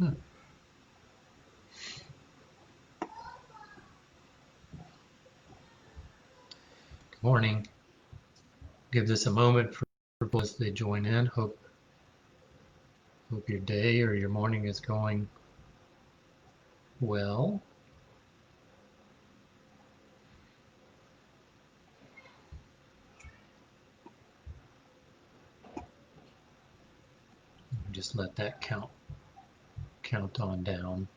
Good morning. Give this a moment for people as they join in. Hope your day or your morning is going well. Just let that count on down.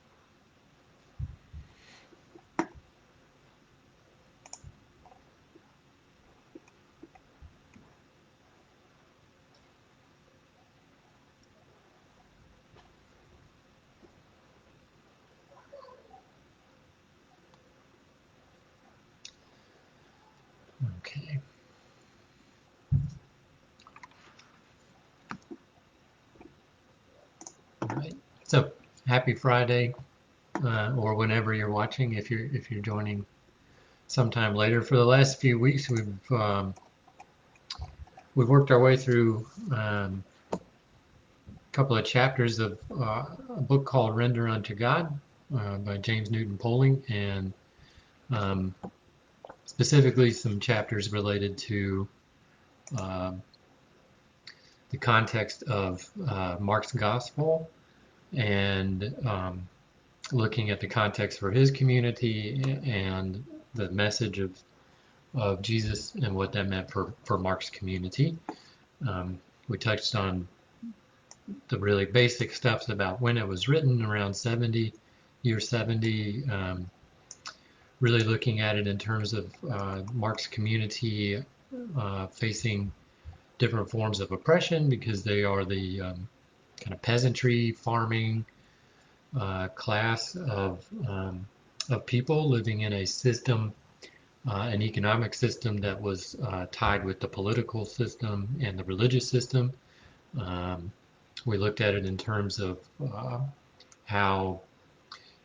Okay. All right. So happy Friday, or whenever you're watching. If you're joining sometime later. For the last few weeks, we've worked our way through a couple of chapters of a book called Render Unto God by James Newton Poling, and specifically some chapters related to the context of Mark's gospel and looking at the context for his community and the message of Jesus and what that meant for Mark's community. We touched on the really basic stuff about when it was written, around 70, year 70, really looking at it in terms of Mark's community facing different forms of oppression because they are the kind of peasantry, farming class of people living in a system, an economic system that was tied with the political system and the religious system. We looked at it in terms of how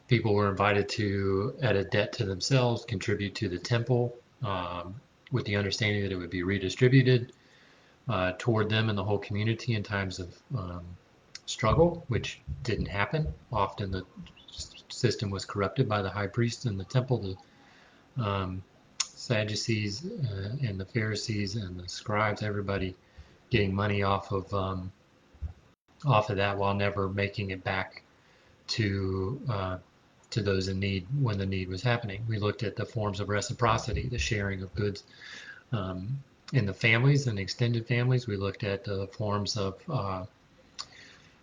people were invited to, at a debt to themselves, contribute to the temple with the understanding that it would be redistributed toward them and the whole community in times of struggle, which didn't happen. Often the system was corrupted by the high priests in the temple, the Sadducees and the Pharisees and the scribes, everybody getting money off of that while never making it back to those in need when the need was happening. We looked at the forms of reciprocity, the sharing of goods in the families and extended families. We looked at the forms of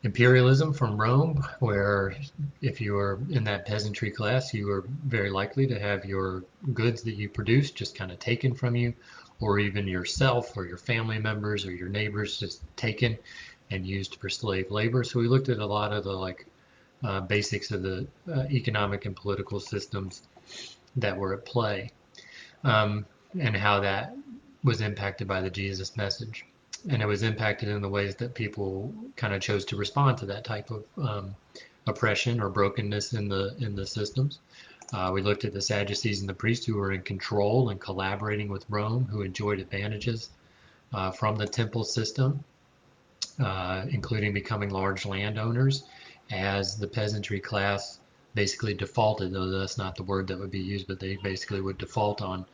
imperialism from Rome, where if you were in that peasantry class, you were very likely to have your goods that you produced just kind of taken from you, or even yourself or your family members or your neighbors just taken and used for slave labor. So we looked at a lot of the basics of the economic and political systems that were at play, and how that was impacted by the Jesus message. And it was impacted in the ways that people kind of chose to respond to that type of oppression or brokenness in the systems. We looked at the Sadducees and the priests who were in control and collaborating with Rome, who enjoyed advantages from the temple system, including becoming large landowners, as the peasantry class basically defaulted, though that's not the word that would be used, but they basically would default on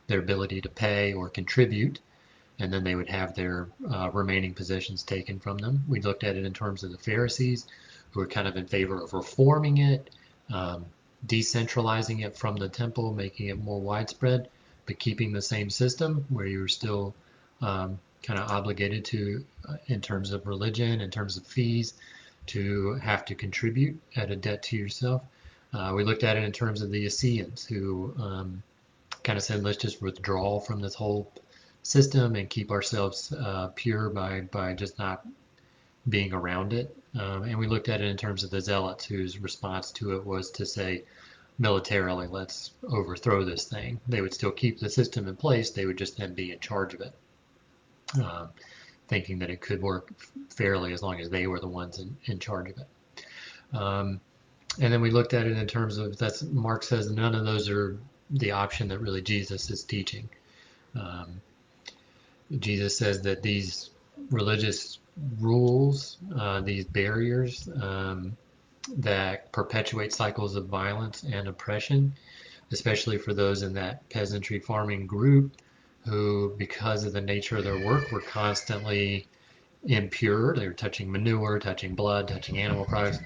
their ability to pay or contribute, and then they would have their remaining possessions taken from them. We looked at it in terms of the Pharisees, who were kind of in favor of reforming it, decentralizing it from the temple, making it more widespread, but keeping the same system where you were still kind of obligated to, in terms of religion, in terms of fees, to have to contribute at a debt to yourself. We looked at it in terms of the Essenes, who kind of said, let's just withdraw from this whole system and keep ourselves pure by just not being around it. And we looked at it in terms of the Zealots, whose response to it was to say, militarily, let's overthrow this thing. They would still keep the system in place, they would just then be in charge of it, thinking that it could work fairly as long as they were the ones in charge of it. And then we looked at it in terms of, that's Mark says none of those are the option that really Jesus is teaching. Jesus says that these religious rules, these barriers, that perpetuate cycles of violence and oppression, especially for those in that peasantry farming group who, because of the nature of their work, were constantly impure. They were touching manure, touching blood, touching animal products,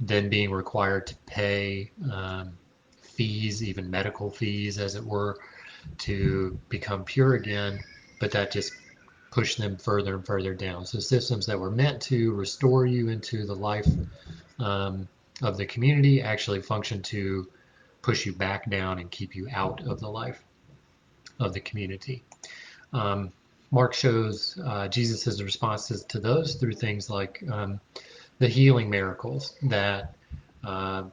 then being required to pay fees, even medical fees, as it were, to become pure again. But that just pushed them further and further down. So systems that were meant to restore you into the life um, of the community actually function to push you back down and keep you out of the life of the community. Um, Mark shows Jesus' responses to those through things like the healing miracles that,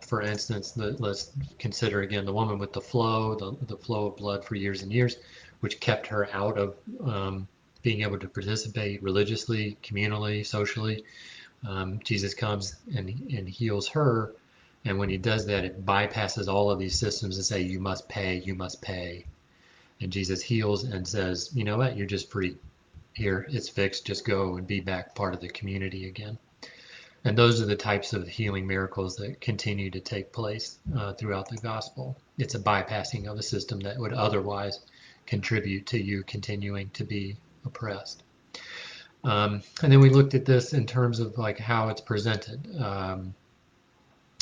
for instance, let's consider again the woman with the flow of blood for years and years, which kept her out of being able to participate religiously, communally, socially. Jesus comes and heals her, and when he does that, it bypasses all of these systems and say, you must pay, you must pay. And Jesus heals and says, you know what, you're just free. Here, it's fixed, just go and be back part of the community again. And those are the types of healing miracles that continue to take place throughout the gospel. It's a bypassing of a system that would otherwise contribute to you continuing to be oppressed. And then we looked at this in terms of like how it's presented.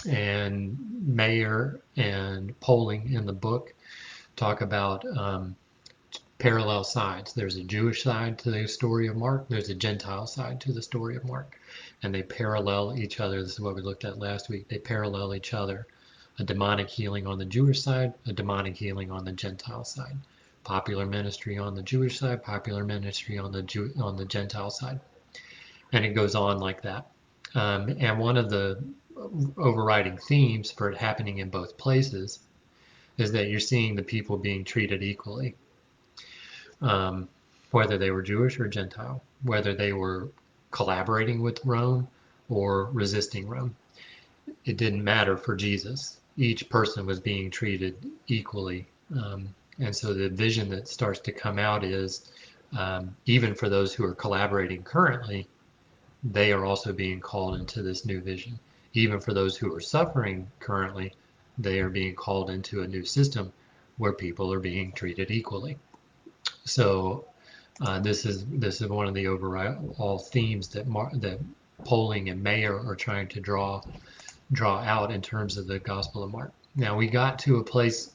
And Mayer and Poling in the book talk about parallel sides. There's a Jewish side to the story of Mark. There's a Gentile side to the story of Mark. And they parallel each other. This is what we looked at last week. They parallel each other. A demonic healing on the Jewish side, a demonic healing on the Gentile side. Popular ministry on the Jewish side, popular ministry on the Gentile side. And it goes on like that. And one of the overriding themes for it happening in both places is that you're seeing the people being treated equally. Whether they were Jewish or Gentile, whether they were collaborating with Rome or resisting Rome. It didn't matter for Jesus. Each person was being treated equally. And so the vision that starts to come out is even for those who are collaborating currently, they are also being called into this new vision. Even for those who are suffering currently, they are being called into a new system where people are being treated equally. So this is one of the overall themes that Poling and Mayer are trying to draw out in terms of the Gospel of Mark. Now we got to a place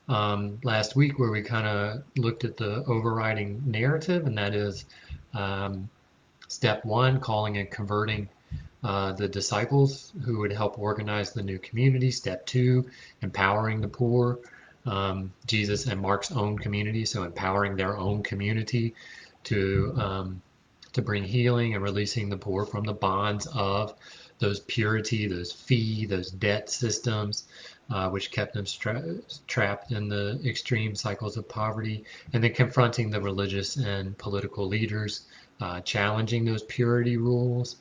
last week where we kind of looked at the overriding narrative, and that is step one, calling and converting the disciples who would help organize the new community. Step two, empowering the poor. Jesus and Mark's own community, so empowering their own community to bring healing and releasing the poor from the bonds of those purity, those fee, those debt systems, which kept them trapped in the extreme cycles of poverty, and then confronting the religious and political leaders, challenging those purity rules,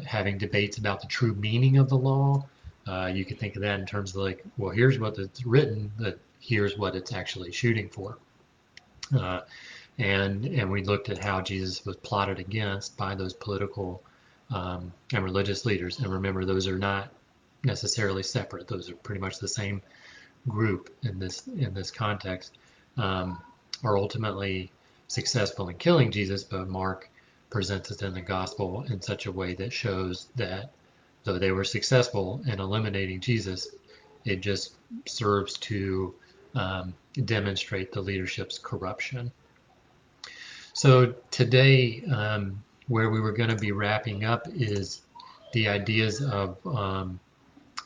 having debates about the true meaning of the law. You could think of that in terms of like, well, here's what it's written, but here's what it's actually shooting for. And we looked at how Jesus was plotted against by those political and religious leaders. And remember, those are not necessarily separate. Those are pretty much the same group in this context. Are ultimately successful in killing Jesus, but Mark presents it in the gospel in such a way that shows that though they were successful in eliminating Jesus, it just serves to demonstrate the leadership's corruption. So today, where we were going to be wrapping up is the ideas of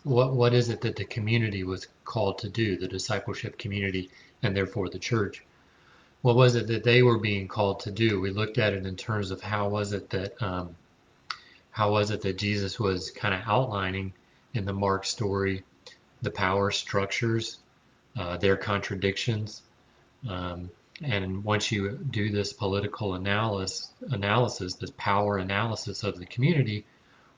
what is it that the community was called to do, the discipleship community, and therefore the church. What was it that they were being called to do? We looked at it in terms of how was it that Jesus was kind of outlining in the Mark story the power structures, their contradictions, and once you do this political analysis, this power analysis of the community,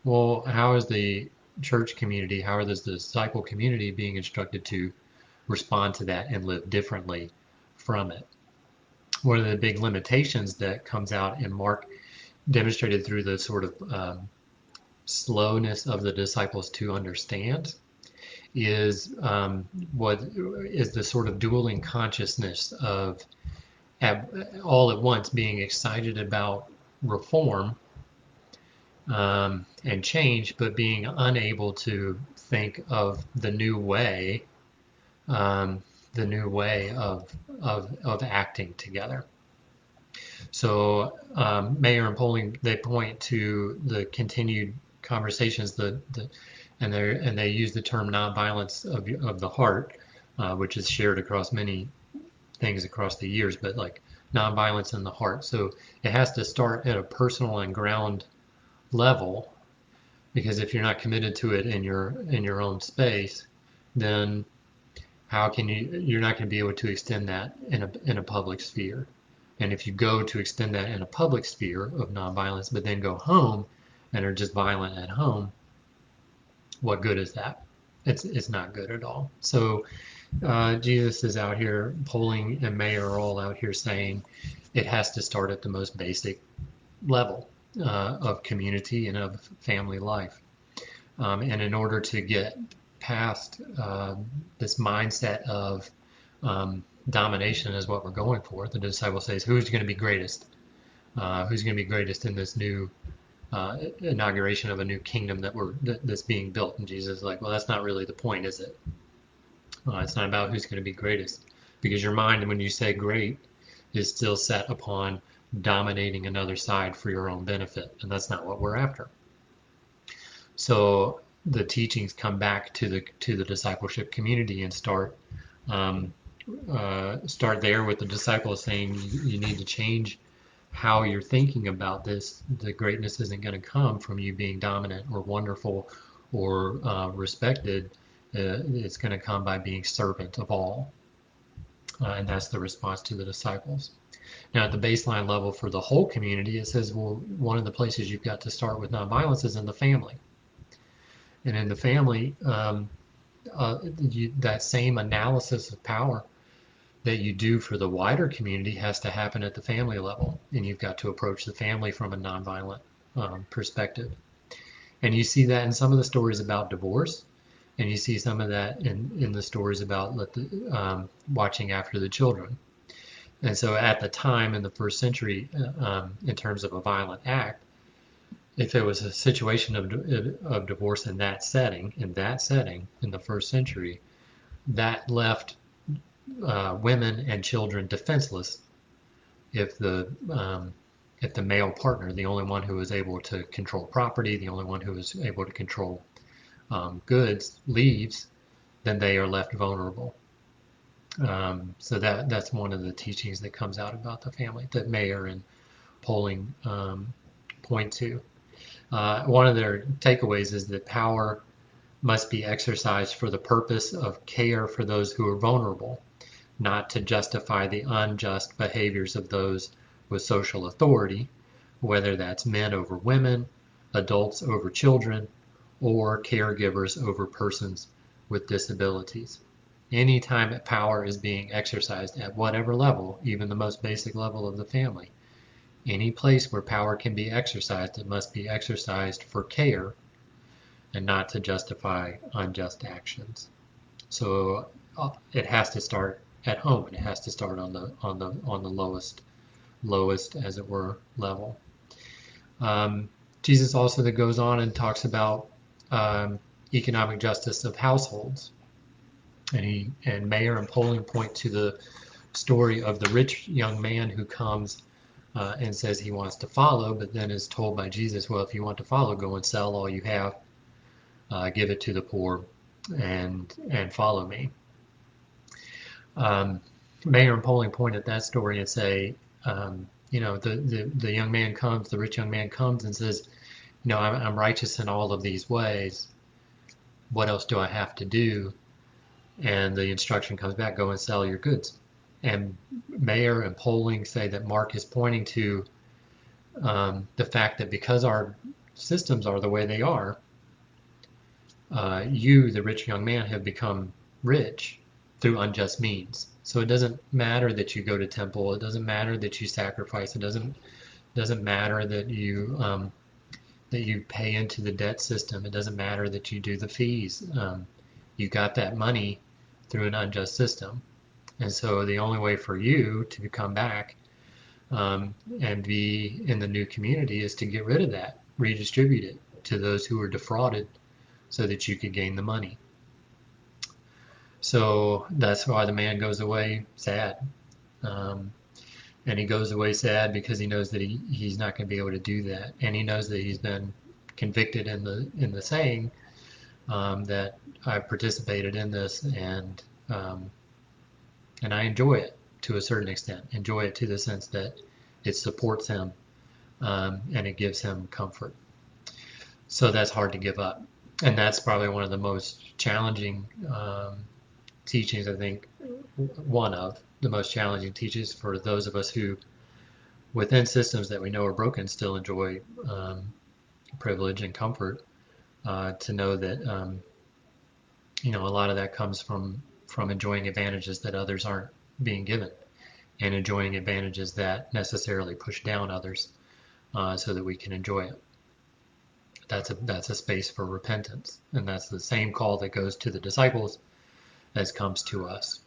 well, how is the church community, how is the disciple community being instructed to respond to that and live differently from it? One of the big limitations that comes out in Mark, demonstrated through the sort of slowness of the disciples to understand is what is the sort of dueling consciousness of all at once being excited about reform and change, but being unable to think of the new way of acting together. So Mayer and Poling, they point to the continued conversations and they use the term nonviolence of the heart, which is shared across many things across the years, but like nonviolence in the heart. So it has to start at a personal and ground level, because if you're not committed to it in your own space, then how can you're not going to be able to extend that in a public sphere. And if you go to extend that in a public sphere of nonviolence, but then go home and are just violent at home, what good is that? It's not good at all. So Jesus is out here, Poling and Mayer are all out here saying it has to start at the most basic level of community and of family life. And in order to get past this mindset of domination is what we're going for, the disciple says, who's going to be greatest? Who's going to be greatest in this new inauguration of a new kingdom that's being built? And Jesus is like, well, that's not really the point, is it? It's not about who's going to be greatest, because your mind, when you say great, is still set upon dominating another side for your own benefit, and that's not what we're after. So the teachings come back to the discipleship community and start there with the disciples saying you need to change how you're thinking about this. The greatness isn't going to come from you being dominant or wonderful or respected. It's going to come by being servant of all. And that's the response to the disciples. Now, at the baseline level for the whole community, it says, well, one of the places you've got to start with nonviolence is in the family. And in the family, that same analysis of power that you do for the wider community has to happen at the family level. And you've got to approach the family from a nonviolent perspective. And you see that in some of the stories about divorce. And you see some of that in the stories about watching after the children. And so at the time in the first century, in terms of a violent act, if it was a situation of divorce in that setting, in the first century, that left women and children defenseless if the male partner, the only one who was able to control property, the only one who was able to control goods, leaves, then they are left vulnerable. So that's one of the teachings that comes out about the family that Mayer and Poling point to. One of their takeaways is that power must be exercised for the purpose of care for those who are vulnerable, not to justify the unjust behaviors of those with social authority, whether that's men over women, adults over children, or caregivers over persons with disabilities. Anytime that power is being exercised at whatever level, even the most basic level of the family, any place where power can be exercised, it must be exercised for care and not to justify unjust actions. So it has to start at home, and it has to start on the lowest, as it were, level. Jesus also that goes on and talks about economic justice of households, and Mayer and Poling point to the story of the rich young man who comes and says he wants to follow, but then is told by Jesus, well, if you want to follow, go and sell all you have, give it to the poor, and follow me. Mayer and Poling point at that story and say, the young man comes, the rich young man comes and says, I'm righteous in all of these ways. What else do I have to do? And the instruction comes back, go and sell your goods. And Mayer and Poling say that Mark is pointing to the fact that because our systems are the way they are, you, the rich young man, have become rich through unjust means. So it doesn't matter that you go to temple. It doesn't matter that you sacrifice. It doesn't matter that you that you pay into the debt system. It doesn't matter that you do the fees. You got that money through an unjust system. And so the only way for you to come back and be in the new community is to get rid of that, redistribute it to those who were defrauded so that you could gain the money. So that's why the man goes away sad. And he goes away sad because he knows that he's not going to be able to do that. And he knows that he's been convicted in the saying that I participated in this and I enjoy it to a certain extent. Enjoy it to the sense that it supports him and it gives him comfort. So that's hard to give up. And that's probably one of the most challenging teachings, I think, one of the most challenging teachings for those of us who, within systems that we know are broken, still enjoy privilege and comfort, to know that a lot of that comes from enjoying advantages that others aren't being given, and enjoying advantages that necessarily push down others, so that we can enjoy it. That's a space for repentance, and that's the same call that goes to the disciples as comes to us.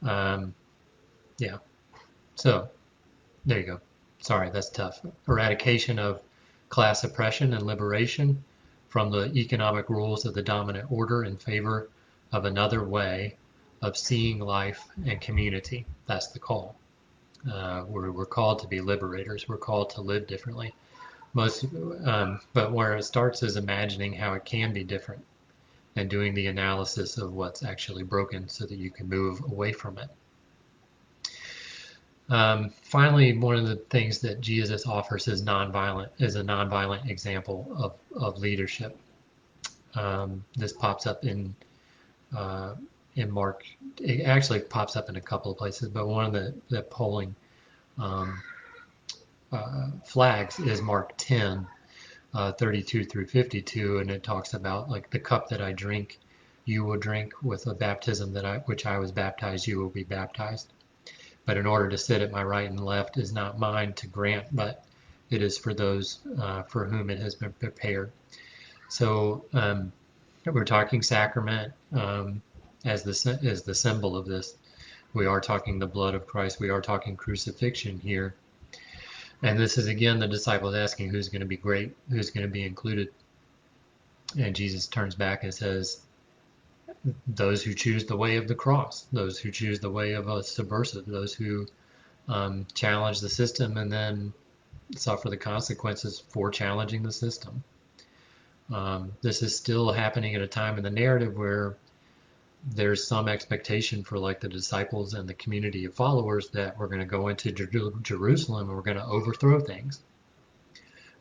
Yeah. So there you go. Sorry, that's tough. Eradication of class oppression and liberation from the economic rules of the dominant order in favor of another way of seeing life and community. That's the call. We're called to be liberators. We're called to live differently. But where it starts is imagining how it can be different and doing the analysis of what's actually broken so that you can move away from it. Finally, one of the things that Jesus offers is a nonviolent example of leadership. This pops up in Mark. It actually pops up in a couple of places, but one of the polling flags is Mark 10, 32 through 52, and it talks about, like, the cup that I drink, you will drink; with the baptism which I was baptized, you will be baptized. But in order to sit at my right and left is not mine to grant, but it is for those for whom it has been prepared. So we're talking sacrament as the symbol of this. We are talking the blood of Christ. We are talking crucifixion here. And this is, again, the disciples asking who's going to be great, who's going to be included. And Jesus turns back and says, those who choose the way of the cross, those who choose the way of a subversive, those who challenge the system and then suffer the consequences for challenging the system. This is still happening at a time in the narrative where there's some expectation for, like, the disciples and the community of followers that we're going to go into Jerusalem and we're going to overthrow things.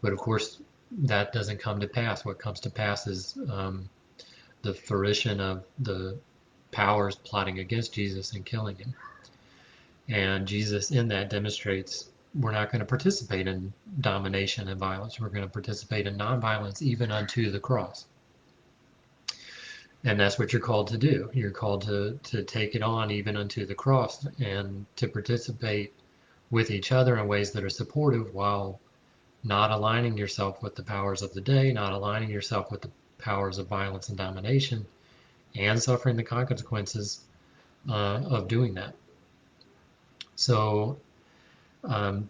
But of course, that doesn't come to pass. What comes to pass is the fruition of the powers plotting against Jesus and killing him. And Jesus in that demonstrates we're not going to participate in domination and violence. We're going to participate in nonviolence, even unto the cross. And that's what you're called to do. You're called to take it on even unto the cross, and to participate with each other in ways that are supportive, while not aligning yourself with the powers of the day, not aligning yourself with the powers of violence and domination, and suffering the consequences of doing that. So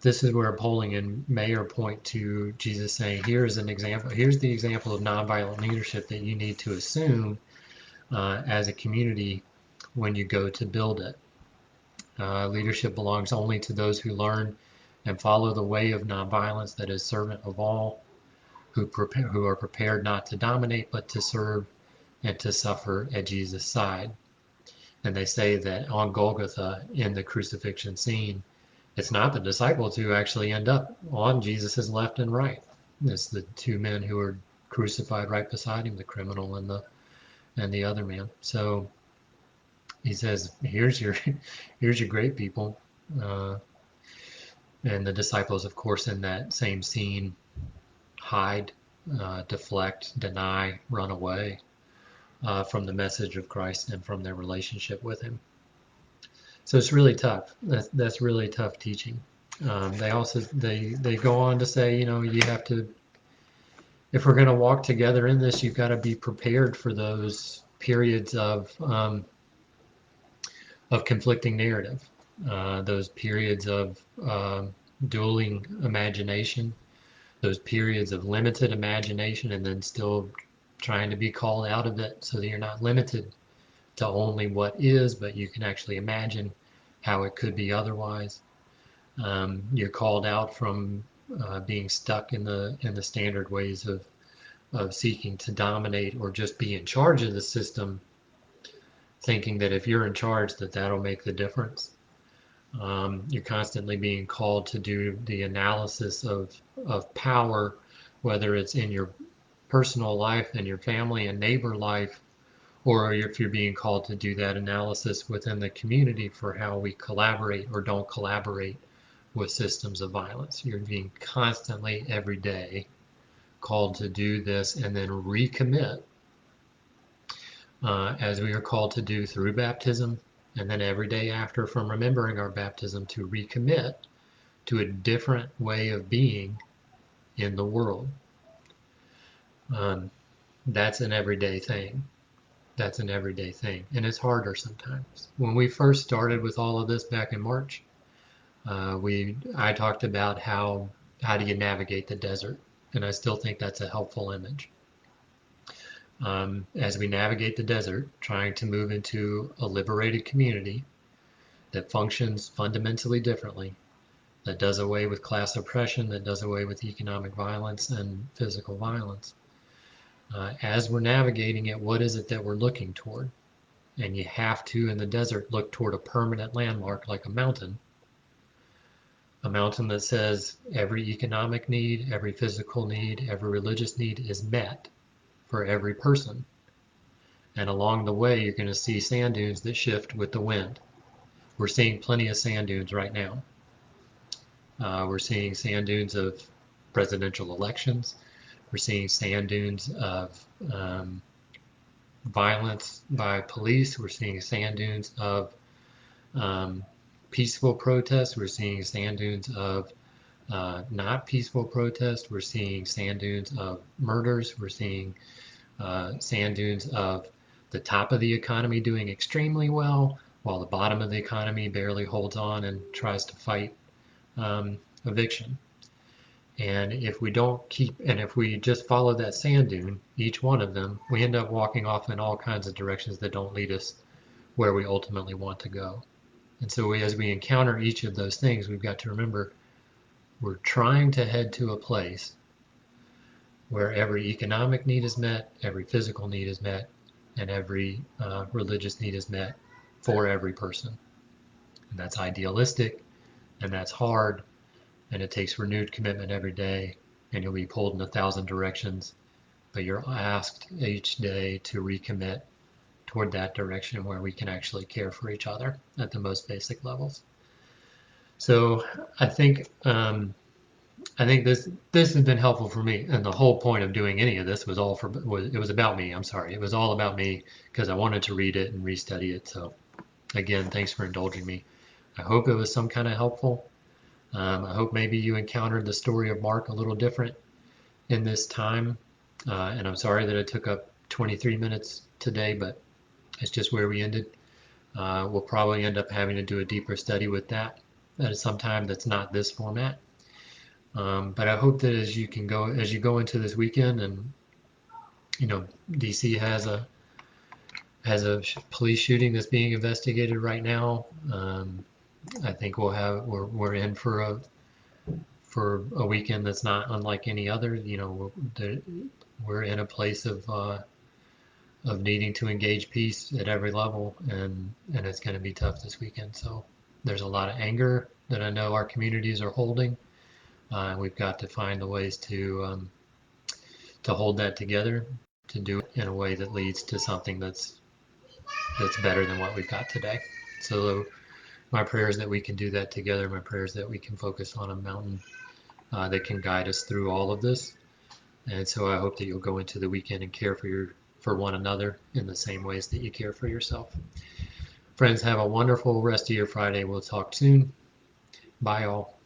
this is where polling and Mayer point to Jesus saying, here's an example. Here's the example of nonviolent leadership that you need to assume as a community when you go to build it. Leadership belongs only to those who learn and follow the way of nonviolence, that is, servant of all, who are prepared not to dominate but to serve and to suffer at Jesus' side. And they say that on Golgotha, in the crucifixion scene, it's not the disciples who actually end up on Jesus' left and right. It's the two men who are crucified right beside him, the criminal and the other man. So he says, here's your great people. And the disciples, of course, in that same scene, hide, deflect, deny, run away from the message of Christ and from their relationship with him. So it's really tough. That's really tough teaching. They also they go on to say, you have to if we're going to walk together in this, you've got to be prepared for those periods of conflicting narrative, those periods of dueling imagination, those periods of limited imagination, and then still trying to be called out of it so that you're not limited to only what is, but you can actually imagine how it could be otherwise. You're called out from being stuck in the standard ways of seeking to dominate or just be in charge of the system, thinking that if you're in charge, that that'll make the difference. You're constantly being called to do the analysis of power, whether it's in your personal life and your family and neighbor life, or if you're being called to do that analysis within the community for how we collaborate or don't collaborate with systems of violence. You're being constantly, every day, called to do this and then recommit, as we are called to do through baptism, and then every day after from remembering our baptism to recommit to a different way of being in the world. That's an everyday thing. That's an everyday thing, and it's harder sometimes. When we first started with all of this back in March, I talked about how do you navigate the desert, and I still think that's a helpful image. As we navigate the desert, trying to move into a liberated community that functions fundamentally differently, that does away with class oppression, that does away with economic violence and physical violence. As we're navigating it, what is it that we're looking toward? And you have to, in the desert, look toward a permanent landmark like a mountain that says every economic need, every physical need, every religious need is met for every person. And along the way, you're going to see sand dunes that shift with the wind. We're seeing plenty of sand dunes right now. We're seeing sand dunes of presidential elections. We're seeing sand dunes of violence by police. We're seeing sand dunes of peaceful protests. We're seeing sand dunes of not peaceful protests. We're seeing sand dunes of murders. We're seeing sand dunes of the top of the economy doing extremely well, while the bottom of the economy barely holds on and tries to fight eviction. And if we just follow that sand dune, each one of them, we end up walking off in all kinds of directions that don't lead us where we ultimately want to go. And so as we encounter each of those things, we've got to remember we're trying to head to a place where every economic need is met, every physical need is met, and every religious need is met for every person. And that's idealistic, and that's hard, and it takes renewed commitment every day, and you'll be pulled in 1,000 directions, but you're asked each day to recommit toward that direction where we can actually care for each other at the most basic levels. So I think this has been helpful for me, and the whole point of doing any of this was it was about me. I'm sorry, it was all about me because I wanted to read it and restudy it. So again, thanks for indulging me. I hope it was some kind of helpful. I hope maybe you encountered the story of Mark a little different in this time. And I'm sorry that it took up 23 minutes today, but it's just where we ended. We'll probably end up having to do a deeper study with that at some time that's not this format. But I hope that as you go into this weekend, and DC has a police shooting that's being investigated right now. I think we're in for a weekend that's not unlike any other. We're in a place of needing to engage peace at every level, and it's going to be tough this weekend. So there's a lot of anger that I know our communities are holding. We've got to find the ways to hold that together, to do it in a way that leads to something that's better than what we've got today. So my prayer is that we can do that together. My prayer is that we can focus on a mountain that can guide us through all of this. And so I hope that you'll go into the weekend and care for one another in the same ways that you care for yourself. Friends, have a wonderful rest of your Friday. We'll talk soon. Bye all.